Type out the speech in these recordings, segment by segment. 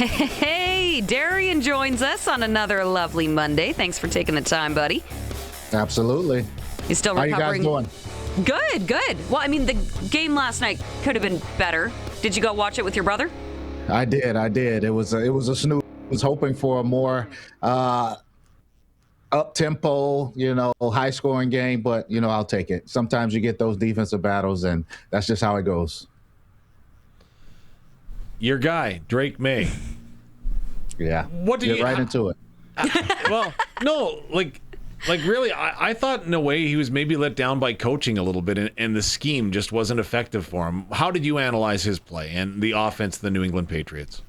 Hey, Darian joins us on another lovely Monday. Thanks for taking the time, buddy. Absolutely. You still How you recovering? guys doing? Good. Well, I mean, the game last night could have been better. Did you go watch it with your brother? I did. It was a snooze. I was hoping for a more up tempo, high scoring game, but I'll take it. Sometimes you get those defensive battles, and that's just how it goes. Your guy, Drake May. Yeah. What do Get you right into it? Well, no, like really, I thought in a way he was maybe let down by coaching a little bit, and the scheme just wasn't effective for him. How did you analyze his play and the offense of the New England Patriots?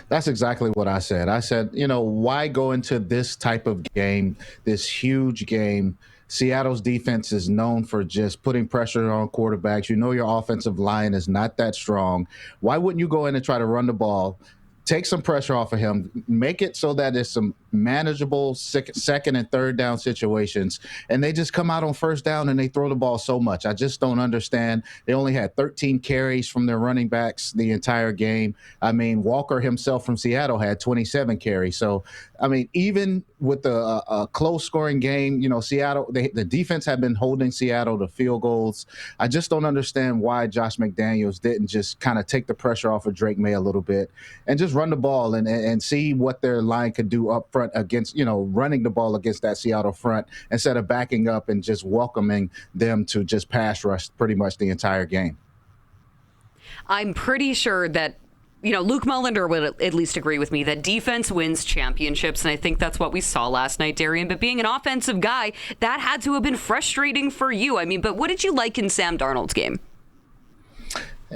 That's exactly what I said. I said, why go into this type of game, this huge game? Seattle's defense is known for just putting pressure on quarterbacks. Your offensive line is not that strong. Why wouldn't you go in and try to run the ball, take some pressure off of him, make it so that it's some manageable second and third down situations, and they just come out on first down and they throw the ball so much. I just don't understand. They only had 13 carries from their running backs the entire game. I mean, Walker himself from Seattle had 27 carries. So, I mean, even with a close scoring game, Seattle, the defense had been holding Seattle to field goals. I just don't understand why Josh McDaniels didn't just kind of take the pressure off of Drake May a little bit and just run the ball and see what their line could do up front against, running the ball against that Seattle front instead of backing up and just welcoming them to just pass rush pretty much the entire game. I'm pretty sure that, Luke Mullender would at least agree with me that defense wins championships, and I think that's what we saw last night, Darian. But being an offensive guy, that had to have been frustrating for you. I mean, but what did you like in Sam Darnold's game?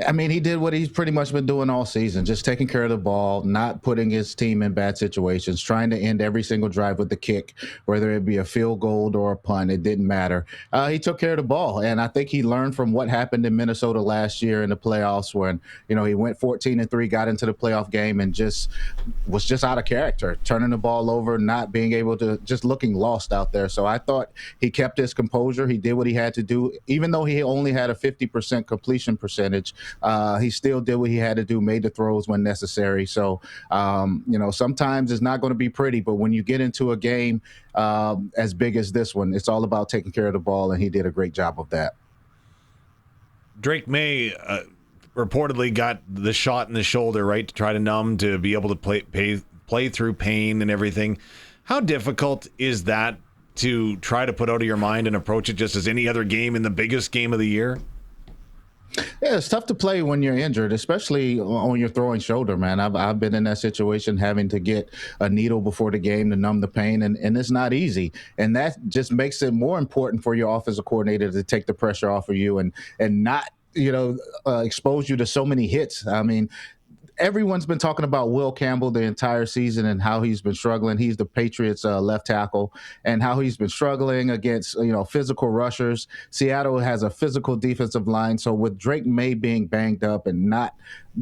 I mean, he did what he's pretty much been doing all season, just taking care of the ball, not putting his team in bad situations, trying to end every single drive with the kick, whether it be a field goal or a punt. It didn't matter. He took care of the ball, and I think he learned from what happened in Minnesota last year in the playoffs when, he went 14-3, got into the playoff game, and was just out of character, turning the ball over, not being able to, just looking lost out there. So I thought he kept his composure. He did what he had to do, even though he only had a 50% completion percentage. He still did what he had to do, made the throws when necessary. So, sometimes it's not going to be pretty, but when you get into a game as big as this one, it's all about taking care of the ball, and he did a great job of that. Drake May reportedly got the shot in the shoulder, right, to try to numb, to be able to play through pain and everything. How difficult is that to try to put out of your mind and approach it just as any other game in the biggest game of the year? Yeah, it's tough to play when you're injured, especially on your throwing shoulder, man. I've been in that situation, having to get a needle before the game to numb the pain, and it's not easy. And that just makes it more important for your offensive coordinator to take the pressure off of you and not, expose you to so many hits. I mean, everyone's been talking about Will Campbell the entire season and how he's been struggling. He's the Patriots left tackle, and how he's been struggling against, physical rushers. Seattle has a physical defensive line. So with Drake May being banged up and not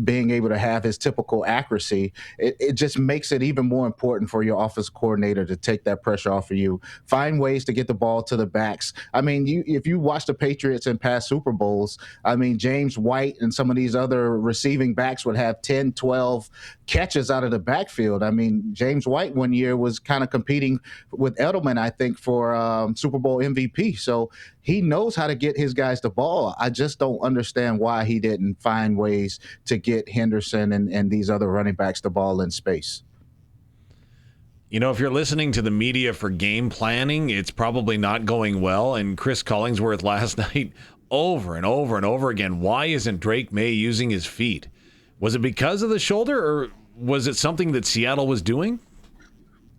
being able to have his typical accuracy, it just makes it even more important for your offensive coordinator to take that pressure off of you, find ways to get the ball to the backs. I mean, if you watch the Patriots in past Super Bowls, I mean, James White and some of these other receiving backs would have 10, 12 catches out of the backfield. I mean, James White one year was kind of competing with Edelman, I think, for Super Bowl MVP. So he knows how to get his guys the ball. I just don't understand why he didn't find ways to get Henderson and these other running backs the ball in space. If you're listening to the media for game planning, it's probably not going well. And Chris Collingsworth last night, over and over and over again, why isn't Drake May using his feet? Was it because of the shoulder, or was it something that Seattle was doing?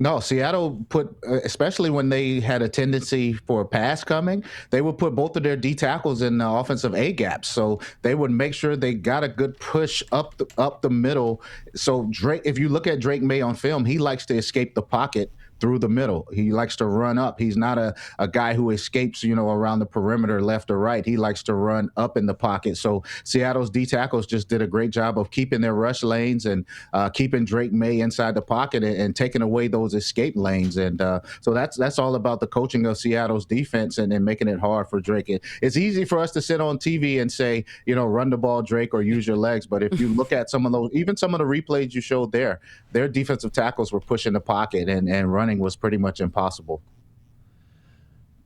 No, Seattle put, especially when they had a tendency for a pass coming, they would put both of their D tackles in the offensive A gaps. So they would make sure they got a good push up the middle. So Drake, if you look at Drake May on film, he likes to escape the pocket through the middle. He likes to run up. He's not a guy who escapes, around the perimeter left or right. He likes to run up in the pocket. So Seattle's D tackles just did a great job of keeping their rush lanes and keeping Drake May inside the pocket and taking away those escape lanes. And so that's all about the coaching of Seattle's defense and making it hard for Drake. It's easy for us to sit on TV and say, run the ball, Drake, or use your legs. But if you look at some of those, even some of the replays you showed there, their defensive tackles were pushing the pocket and running was pretty much impossible.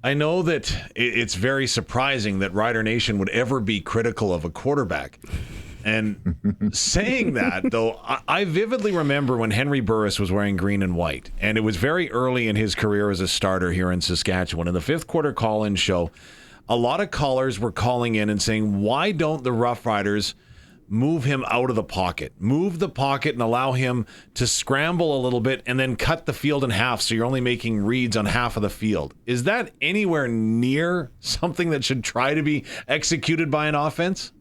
I know that it's very surprising that Rider Nation would ever be critical of a quarterback. And saying that, though, I vividly remember when Henry Burris was wearing green and white, and it was very early in his career as a starter here in Saskatchewan. In the fifth quarter call-in show, a lot of callers were calling in and saying, why don't the Rough Riders move him out of the pocket? Move the pocket and allow him to scramble a little bit and then cut the field in half so you're only making reads on half of the field. Is that anywhere near something that should try to be executed by an offense?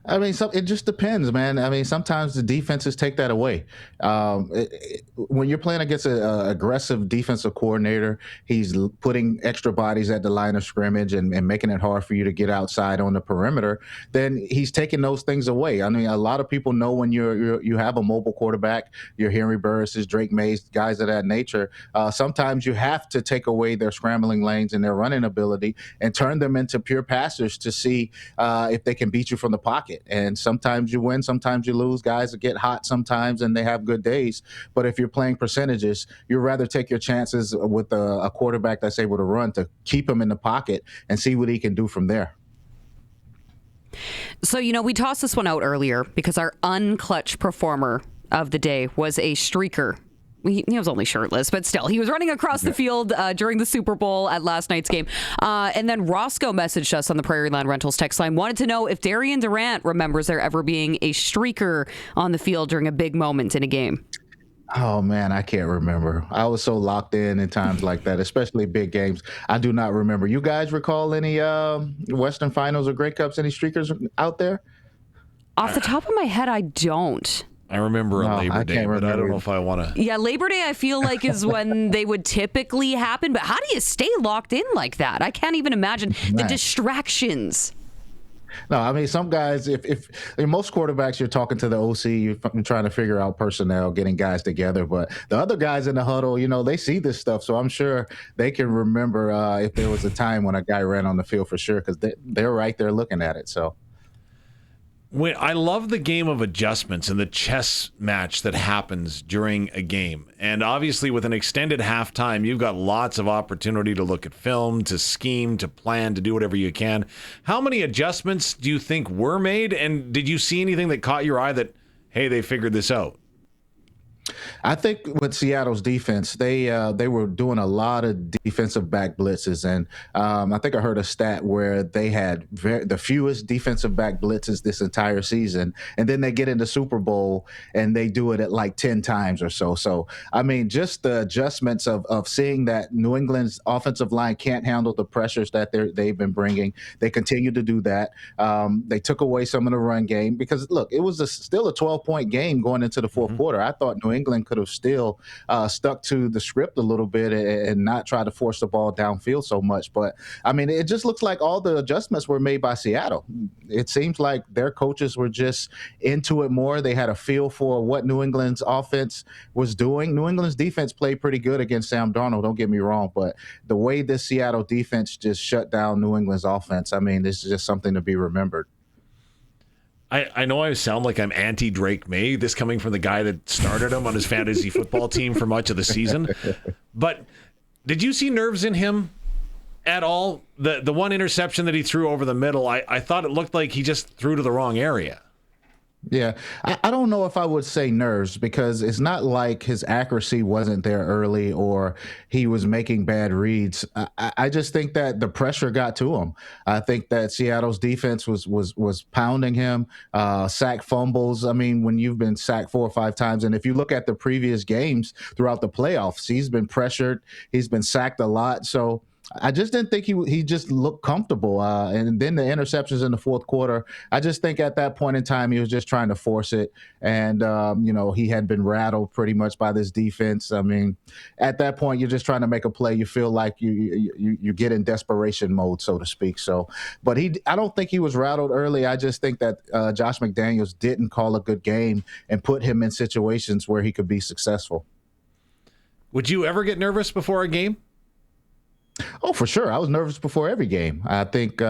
I mean, it just depends, man. I mean, sometimes the defenses take that away. When you're playing against an aggressive defensive coordinator, he's putting extra bodies at the line of scrimmage and making it hard for you to get outside on the perimeter. Then he's taking those things away. I mean, a lot of people know when you have a mobile quarterback, your Henry Burris's, Drake Mays, guys of that nature. Sometimes you have to take away their scrambling lanes and their running ability and turn them into pure passers to see if they can beat you from the pocket. And sometimes you win, sometimes you lose. Guys get hot sometimes and they have good days. But if you're playing percentages, you'd rather take your chances with a quarterback that's able to run to keep him in the pocket and see what he can do from there. So, we tossed this one out earlier because our unclutch performer of the day was a streaker. He was only shirtless, but still, he was running across the field during the Super Bowl at last night's game. And then Roscoe messaged us on the Prairie Land Rentals text line, wanted to know if Darian Durant remembers there ever being a streaker on the field during a big moment in a game. Oh, man, I can't remember. I was so locked in times like that, especially big games. I do not remember. You guys recall any Western Finals or Grey Cups, any streakers out there? Off the top of my head, I don't. I remember on Labor Day, but I don't know if I want to. Yeah, Labor Day, I feel like, is when they would typically happen. But how do you stay locked in like that? I can't even imagine the distractions. No, I mean, some guys, if most quarterbacks, you're talking to the OC, you're trying to figure out personnel, getting guys together. But the other guys in the huddle, they see this stuff. So I'm sure they can remember if there was a time when a guy ran on the field for sure, because they're right there looking at it. So. I love the game of adjustments and the chess match that happens during a game. And obviously with an extended halftime, you've got lots of opportunity to look at film, to scheme, to plan, to do whatever you can. How many adjustments do you think were made? And did you see anything that caught your eye that, hey, they figured this out? I think with Seattle's defense, they were doing a lot of defensive back blitzes, and I think I heard a stat where they had the fewest defensive back blitzes this entire season, and then they get in the Super Bowl and they do it at like 10 times or so. So, I mean, just the adjustments of seeing that New England's offensive line can't handle the pressures that they've been bringing. They continue to do that. They took away some of the run game because, look, it was still a 12-point game going into the fourth quarter. I thought New England could have still stuck to the script a little bit and not try to force the ball downfield so much. But, I mean, it just looks like all the adjustments were made by Seattle. It seems like their coaches were just into it more. They had a feel for what New England's offense was doing. New England's defense played pretty good against Sam Darnold, don't get me wrong, but the way this Seattle defense just shut down New England's offense, I mean, this is just something to be remembered. I know I sound like I'm anti-Drake May, this coming from the guy that started him on his fantasy football team for much of the season. But did you see nerves in him at all? The one interception that he threw over the middle, I thought it looked like he just threw to the wrong area. Yeah, I don't know if I would say nerves because it's not like his accuracy wasn't there early or he was making bad reads. I just think that the pressure got to him. I think that Seattle's defense was pounding him, sack fumbles. I mean, when you've been sacked 4 or 5 times, and if you look at the previous games throughout the playoffs, he's been pressured. He's been sacked a lot. So I just didn't think he just looked comfortable. And then the interceptions in the fourth quarter, I just think at that point in time he was just trying to force it, and he had been rattled pretty much by this defense. I mean, at that point you're just trying to make a play. You feel like you get in desperation mode, so to speak. So, but I don't think he was rattled early. I just think that Josh McDaniels didn't call a good game and put him in situations where he could be successful. Would you ever get nervous before a game? Oh, for sure. I was nervous before every game. I think,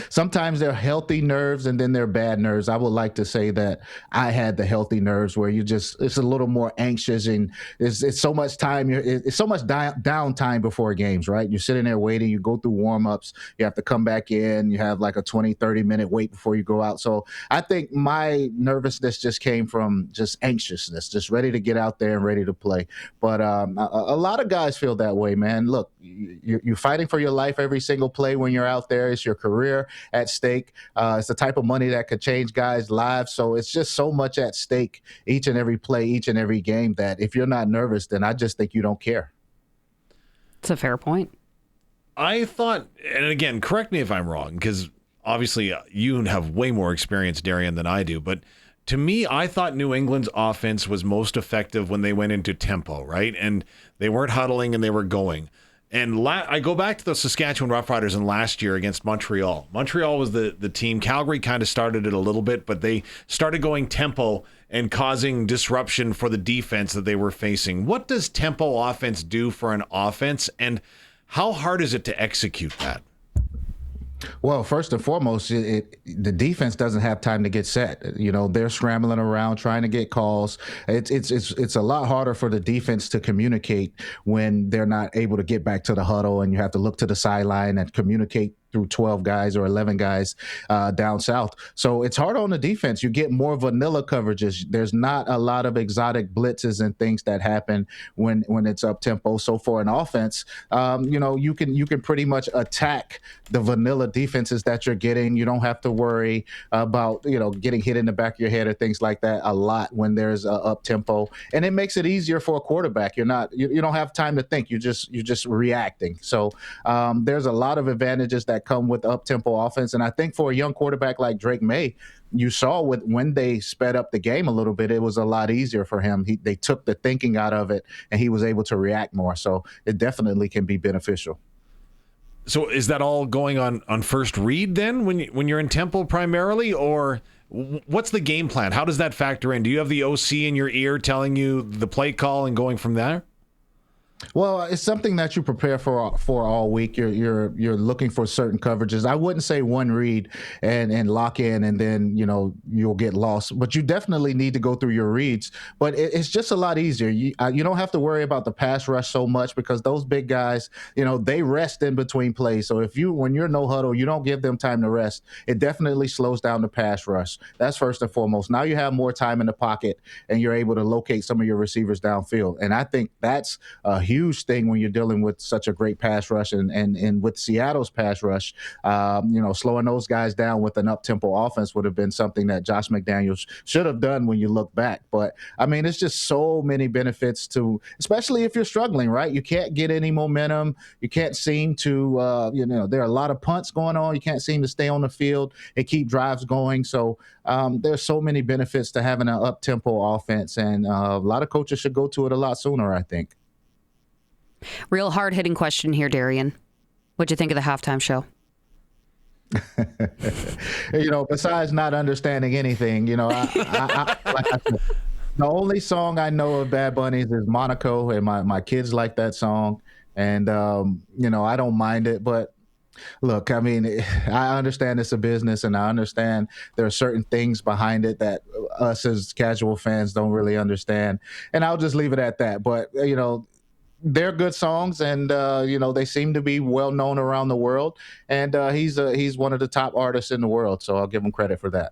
sometimes they're healthy nerves and then they're bad nerves. I would like to say that I had the healthy nerves where it's a little more anxious, and it's so much time. It's so much downtime before games, right? You're sitting there waiting. You go through warm-ups. You have to come back in. You have like a 20, 30-minute wait before you go out. So I think my nervousness just came from just anxiousness, just ready to get out there and ready to play. But a lot of guys feel that way, man. Look, you're fighting for your life every single play when you're out there. It's your career at stake. It's the type of money that could change guys' lives. So it's just so much at stake each and every play, each and every game, that if you're not nervous, then I just think you don't care. It's a fair point. I thought, and again, correct me if I'm wrong, because obviously you have way more experience, Darian, than I do, but to me, I thought New England's offense was most effective when they went into tempo, right? And they weren't huddling and they were going. And I go back to the Saskatchewan Roughriders in last year against Montreal. Montreal was the team. Calgary kind of started it a little bit, but they started going tempo and causing disruption for the defense that they were facing. What does tempo offense do for an offense, and how hard is it to execute that? Well, first and foremost, the defense doesn't have time to get set. They're scrambling around trying to get calls. It's a lot harder for the defense to communicate when they're not able to get back to the huddle, and you have to look to the sideline and communicate through 12 guys or 11 guys down south. So it's hard on the defense. You get more vanilla coverages. There's not a lot of exotic blitzes and things that happen when it's up tempo. So for an offense, you can pretty much attack the vanilla defenses that you're getting. You don't have to worry about getting hit in the back of your head or things like that a lot when there's up tempo, and it makes it easier for a quarterback. You don't have time to think. You're just reacting. So there's a lot of advantages that come with up-tempo offense. And I think for a young quarterback like Drake May, you saw when they sped up the game a little bit, it was a lot easier for him. They took the thinking out of it, and he was able to react more. So it definitely can be beneficial. So is that all going on first read then when you're in tempo primarily, or what's the game plan? How does that factor in? Do you have the OC in your ear telling you the play call and going from there? Well, it's something that you prepare for all week. You're looking for certain coverages. I wouldn't say one read and lock in, and then you'll get lost. But you definitely need to go through your reads. But it's just a lot easier. You don't have to worry about the pass rush so much, because those big guys, they rest in between plays. So when you're no huddle, you don't give them time to rest. It definitely slows down the pass rush. That's first and foremost. Now you have more time in the pocket, and you're able to locate some of your receivers downfield. And I think that's a huge thing when you're dealing with such a great pass rush, and with Seattle's pass rush, slowing those guys down with an up-tempo offense would have been something that Josh McDaniels should have done when you look back. But I mean, it's just so many benefits to, especially if you're struggling, right? You can't get any momentum. You can't seem to, there are a lot of punts going on. You can't seem to stay on the field and keep drives going. So there's so many benefits to having an up-tempo offense, and a lot of coaches should go to it a lot sooner, I think. Real hard-hitting question here, Darian. What'd you think of the halftime show? Besides not understanding anything, like I said, the only song I know of Bad Bunny's is Monaco, and my kids like that song, and I don't mind it. But look, I mean, I understand it's a business, and I understand there are certain things behind it that us as casual fans don't really understand, and I'll just leave it at that. But they're good songs, and they seem to be well known around the world, and he's one of the top artists in the world, so I'll give him credit for that.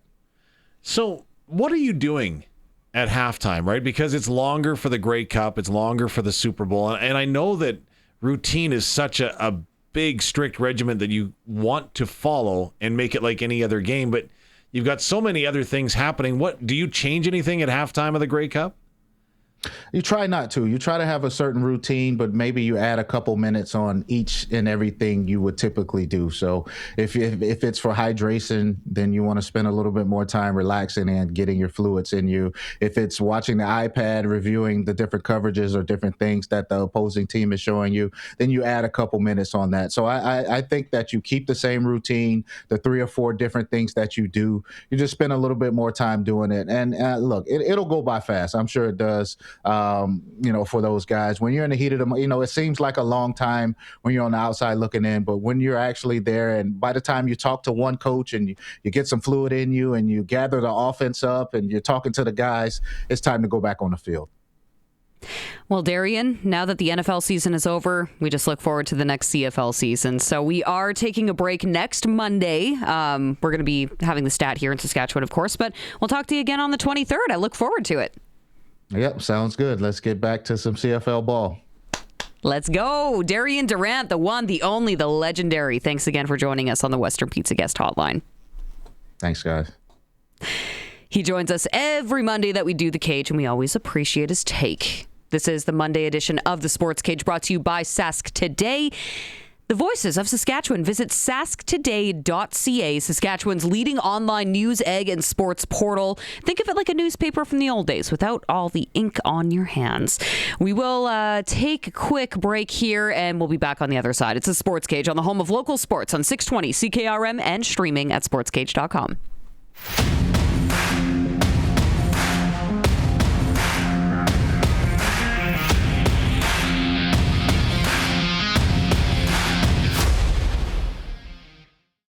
So what are you doing at halftime, right? Because it's longer for the Grey Cup, it's longer for the Super Bowl, and I know that routine is such a big, strict regimen that you want to follow and make it like any other game, but you've got so many other things happening. What do you change anything at halftime of the Grey Cup? You try not to. You try to have a certain routine, but maybe you add a couple minutes on each and everything you would typically do. So if it's for hydration, then you want to spend a little bit more time relaxing and getting your fluids in you. If it's watching the iPad, reviewing the different coverages or different things that the opposing team is showing you, then you add a couple minutes on that. So I think that you keep the same routine, the 3 or 4 different things that you do. You just spend a little bit more time doing it. And look, it'll go by fast. I'm sure it does. For those guys, when you're in the heat of the, it seems like a long time when you're on the outside looking in, but when you're actually there, and by the time you talk to one coach and you get some fluid in you and you gather the offense up and you're talking to the guys, it's time to go back on the field. Well, Darian, now that the NFL season is over, we just look forward to the next CFL season. So we are taking a break next Monday. We're going to be having the stat here in Saskatchewan, of course, but we'll talk to you again on the 23rd. I look forward to it. Yep, sounds good. Let's get back to some CFL ball. Let's go. Darian Durant, the one, the only, the legendary. Thanks again for joining us on the Western Pizza Guest Hotline. Thanks, guys. He joins us every Monday that we do The Cage, and we always appreciate his take. This is the Monday edition of the Sports Cage, brought to you by Sask Today. The Voices of Saskatchewan. Visit sasktoday.ca, Saskatchewan's leading online news, egg, and sports portal. Think of it like a newspaper from the old days without all the ink on your hands. We will take a quick break here, and we'll be back on the other side. It's the Sports Cage on the home of local sports on 620 CKRM and streaming at sportscage.com.